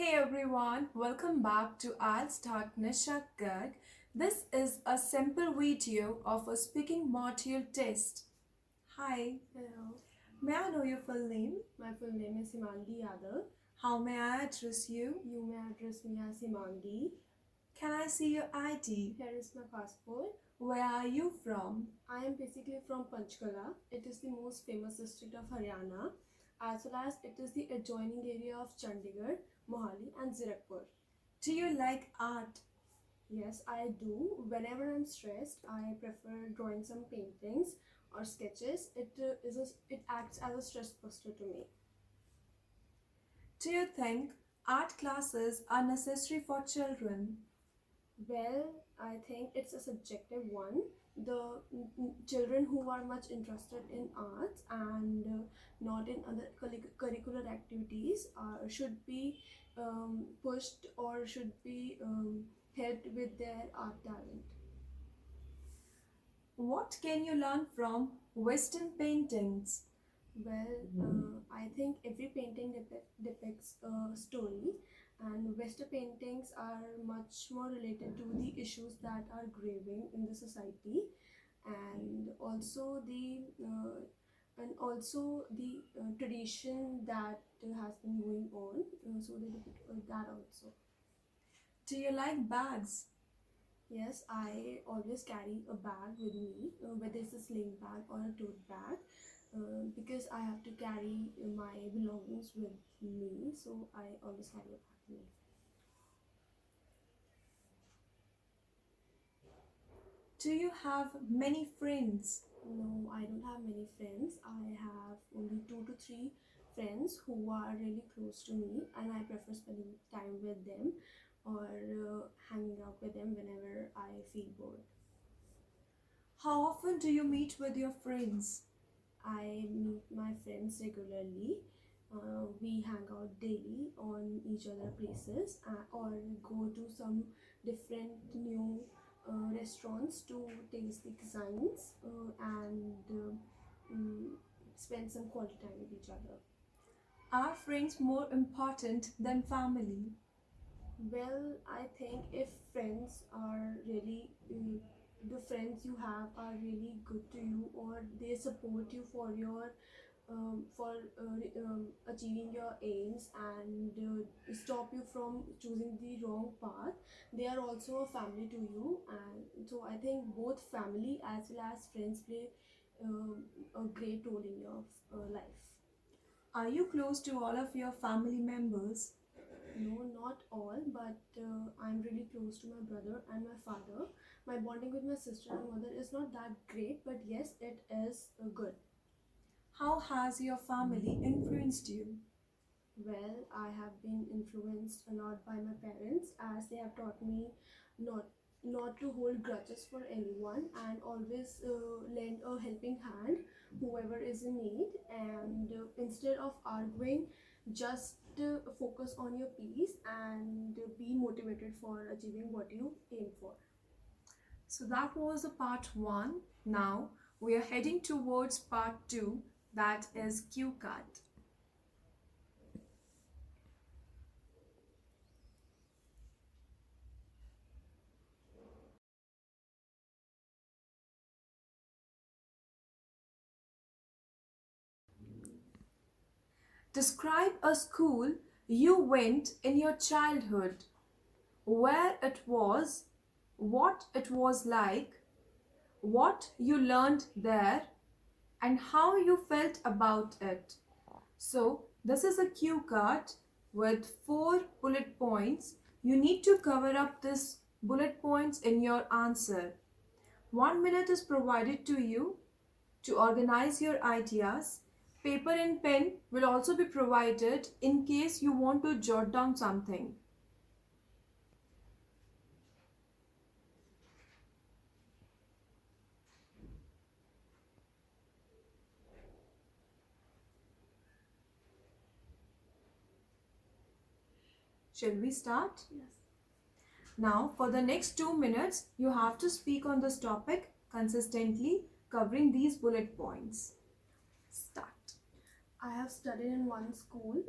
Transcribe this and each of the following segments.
Hey everyone, welcome back to I'll Start Nishakad. This is a simple video of a speaking module test. Hi, Hello, may I know your full name? my full name is Himangi Yadav. How may I address you? You may address me as Himangi. Can I see your ID? Here is my passport. Where are you from? I am basically from Panchkula. It is the most famous district of Haryana, as well as it is the adjoining area of Chandigarh, Mohali and Zirakpur. Do you like art? Yes, I do. Whenever I'm stressed, I prefer drawing some paintings or sketches. It acts as a stress buster to me. Do you think art classes are necessary for children? Well, I think it's a subjective one. The children who are much interested in arts and not in other curricular activities should be pushed or should be helped with their art talent. What can you learn from Western paintings? Well, I think every painting depicts a story, and Western paintings are much more related to the issues that are grieving in the society, and also the tradition that has been going on. So they depict that also. Do you like bags? Yes, I always carry a bag with me, whether it's a sling bag or a tote bag, because I have to carry my belongings with me, so I always carry a bag with me. Do you have many friends? No, I don't have many friends. I have only 2 to 3 friends who are really close to me, and I prefer spending time with them or hanging out with them whenever I feel bored. How often do you meet with your friends? I meet my friends regularly. We hang out daily on each other places or go to some different new restaurants to taste the cuisines and spend some quality time with each other. Are friends more important than family? Well, I think if friends are really the friends you have are really good to you, or they support you for your achieving your aims and stop you from choosing the wrong path, they are also a family to you. And so I think both family as well as friends play a great role in your life. Are you close to all of your family members? No, not all, but I'm really close to my brother and my father. My bonding with my sister and mother is not that great, but yes, it is good. How has your family influenced you? Well, I have been influenced a lot by my parents, as they have taught me not not to hold grudges for anyone and always lend a helping hand whoever is in need, and instead of arguing, just focus on your peace and be motivated for achieving what you aim for. So that was the part 1. Now we are heading towards part 2, that is cue card. Describe a school you went in your childhood, where it was, what it was like, what you learned there, and how you felt about it. So this is a cue card with 4 bullet points. You need to cover up this bullet points in your answer. 1 minute is provided to you to organize your ideas. Paper and pen will also be provided in case you want to jot down something. Shall we start? Yes. Now, for the next 2 minutes, you have to speak on this topic consistently, covering these bullet points. Start. I have studied in one school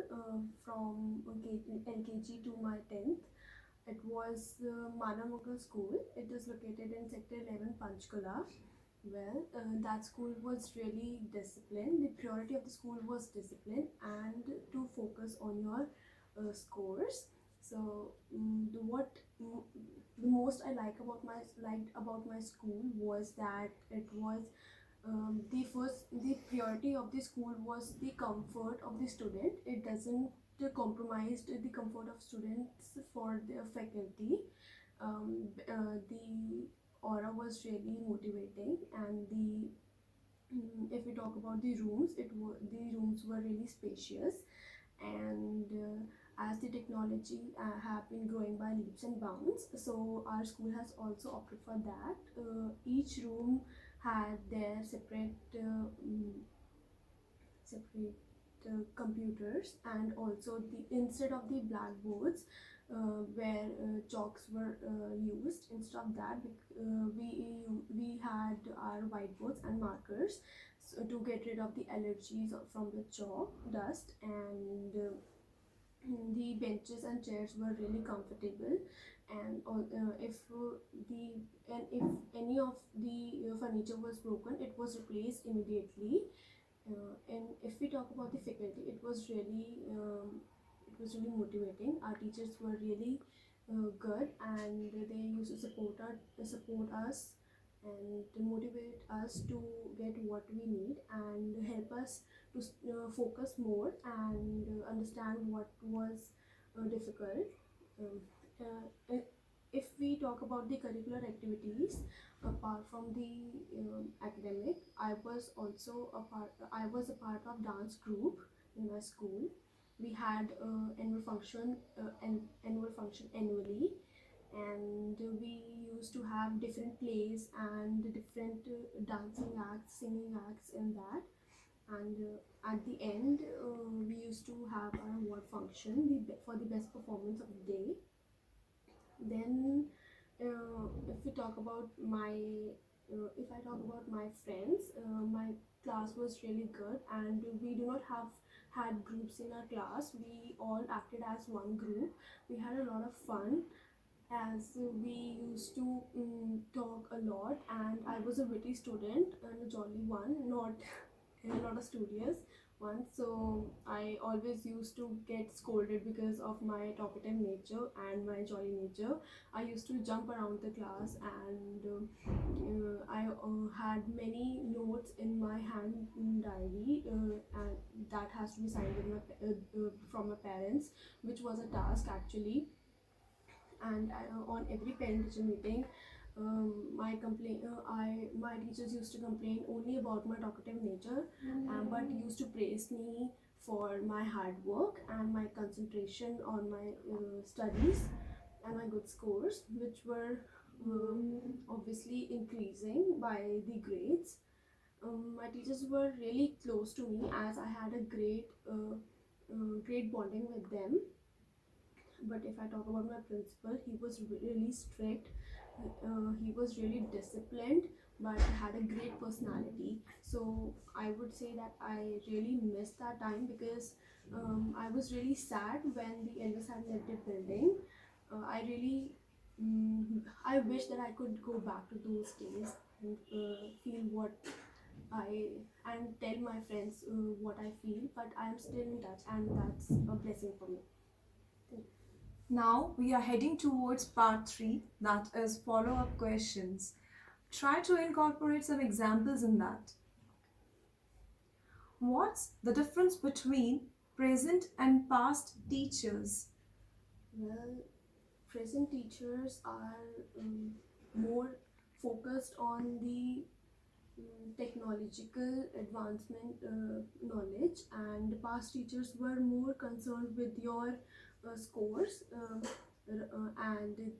from LKG to my 10th. It was Manamukal School. It is located in Sector 11, Panchkula. Well, that school was really disciplined. The priority of the school was discipline and to focus on your scores. So, the most I liked about my school was that it was the priority of the school was the comfort of the student. It doesn't compromise the comfort of students for the faculty. The aura was really motivating, and if we talk about the rooms, the rooms were really spacious, and as the technology have been growing by leaps and bounds, so our school has also opted for that. Each room had their separate computers, and also the instead of the blackboards where chalks were used, instead of that we had our whiteboards and markers, so to get rid of the allergies from the chalk dust, and the benches and chairs were really comfortable, and if any of the furniture was broken, it was replaced immediately. And if we talk about the faculty, it was really motivating. Our teachers were really good, and they used to support us and to motivate us to get what we need and help us to focus more and understand what was difficult. Um, if we talk about the curricular activities, apart from the academic, I was a part of dance group in my school. We had annual function annually, and we used to have different plays and different dancing acts, singing acts in that. And at the end, we used to have our award function for the best performance of the day. Then, if I talk about my friends, my class was really good, and we do not have had groups in our class. We all acted as one group. We had a lot of fun, as we used to talk a lot, and I was a witty student and a jolly one, not a studious one. So I always used to get scolded because of my talkative nature and my jolly nature. I used to jump around the class, and I had many notes in my hand diary, and that has to be signed with from my parents, which was a task actually. And on every parent teacher meeting, my teachers used to complain only about my talkative nature, but used to praise me for my hard work and my concentration on my studies and my good scores, which were obviously increasing by the grades. My teachers were really close to me, as I had a great bonding with them. But if I talk about my principal, he was really strict. He was really disciplined, but had a great personality. So I would say that I really missed that time, because I was really sad when the elders had left the building. I wish that I could go back to those days and feel what I and tell my friends what I feel. But I am still in touch, and that's a blessing for me. Now we are heading towards part 3, that is follow up questions. Try to incorporate some examples in that. What's the difference between present and past teachers? Well, present teachers are more focused on the technological advancement knowledge, and past teachers were more concerned with your scores, and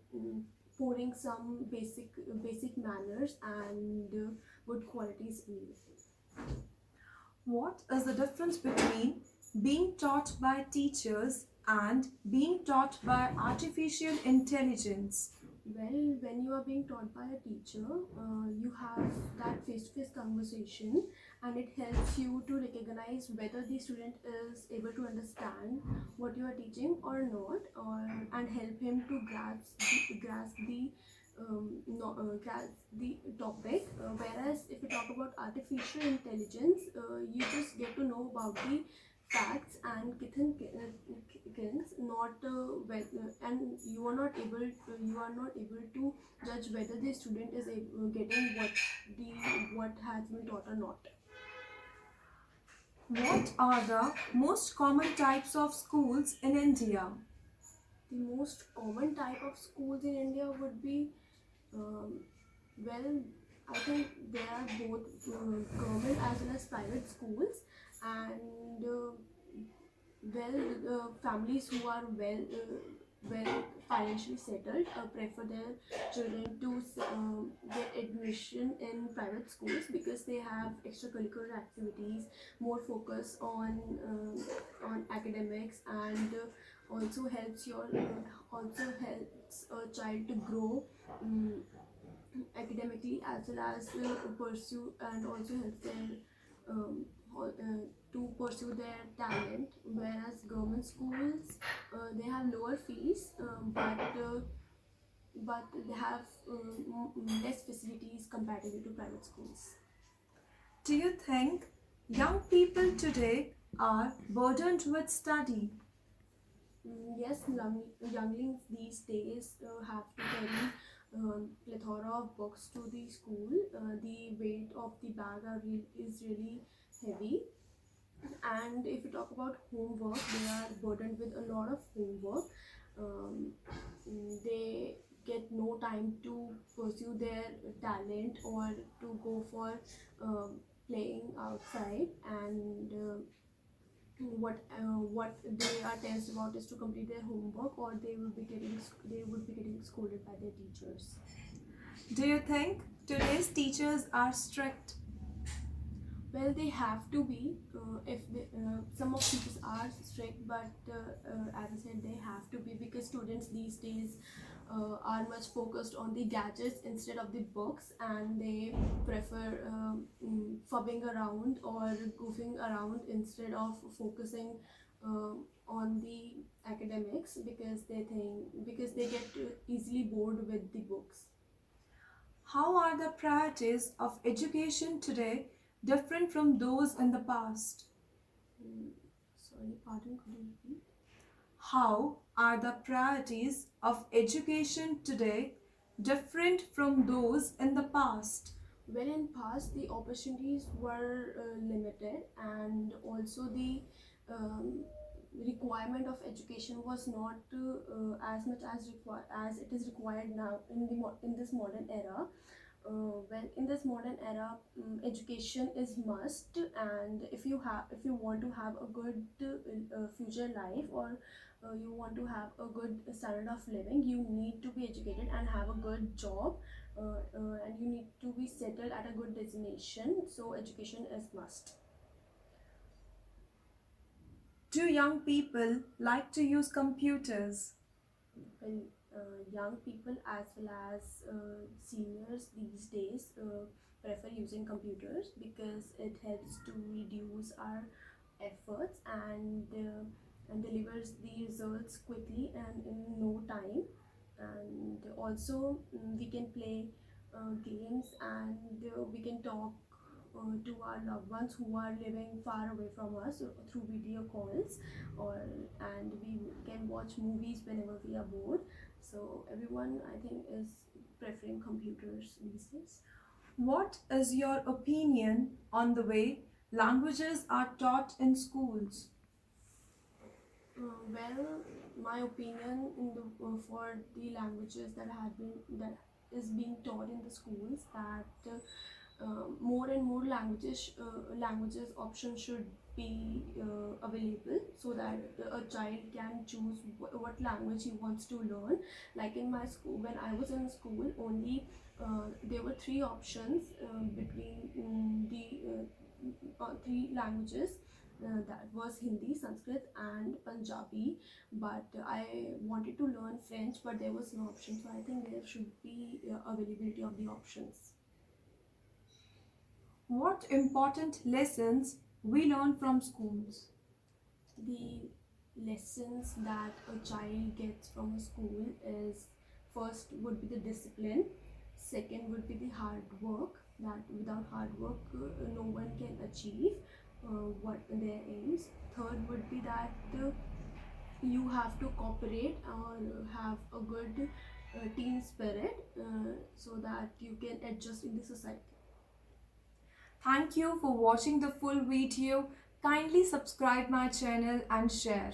pouring some basic manners and good qualities in you. What is the difference between being taught by teachers and being taught by artificial intelligence? Well, when you are being taught by a teacher, you have that face-to-face conversation, and it helps you to recognize whether the student is able to understand what you are teaching or not, or and help him to grasp the topic. Whereas if we talk about artificial intelligence, you just get to know about the facts and kithens, not and you are not able to judge whether the student is getting what has been taught or not. What are the most common types of schools in India? The most common type of schools in India would be, um, well, I think there are both government as well as private schools, and families who are well financially settled prefer their children to get admission in private schools because they have extracurricular activities, more focus on academics, and also helps a child to grow um, academically as well as pursue, and also helps them um, to pursue their talent. Whereas government schools, they have lower fees, but they have less facilities comparatively to private schools. Do you think young people today are burdened with study? Yes, younglings these days have to carry plethora of books to the school. The weight of the bag is really heavy. And if we talk about homework, they are burdened with a lot of homework. um, they get no time to pursue their talent or to go for playing outside, and what they are tensed about is to complete their homework, or they would be getting scolded by their teachers. Do you think today's teachers are strict? Well, they have to be. If some of teachers are strict, but as I said, they have to be because students these days are much focused on the gadgets instead of the books, and they prefer fubbing around or goofing around instead of focusing on the academics, because they get easily bored with the books. How are the priorities of education today different from those in the past? Sorry, pardon, could you repeat? How are the priorities of education today different from those in the past? Well, in past the opportunities were limited, and also the um, requirement of education was not as much as it is required now in this modern era. Well, in this modern era, education is must, and if you want to have a good future life, or you want to have a good standard of living, you need to be educated and have a good job, and you need to be settled at a good destination. So education is must. Do young people like to use computers? Well, young people as well as seniors these days prefer using computers because it helps to reduce our efforts, and delivers the results quickly and in no time. And also, we can play games, and we can talk to our loved ones who are living far away from us through video calls, or and we can watch movies whenever we are bored. So everyone, I think, is preferring computers these days. What is your opinion on the way languages are taught in schools? Well, my opinion in the for the languages that is being taught in the schools, that more and more languages options should be available, so that a child can choose what language he wants to learn. Like in my school, when I was in school, only there were three options between the three languages. That was Hindi, Sanskrit, and Punjabi. But I wanted to learn French, but there was no option. So I think there should be availability of the options. What important lessons we learn from schools? The lessons that a child gets from a school is, first would be the discipline, second would be the hard work, that without hard work no one can achieve what their aims. Third would be that you have to cooperate or have a good team spirit so that you can adjust in the society. Thank you for watching the full video. Kindly subscribe my channel and share.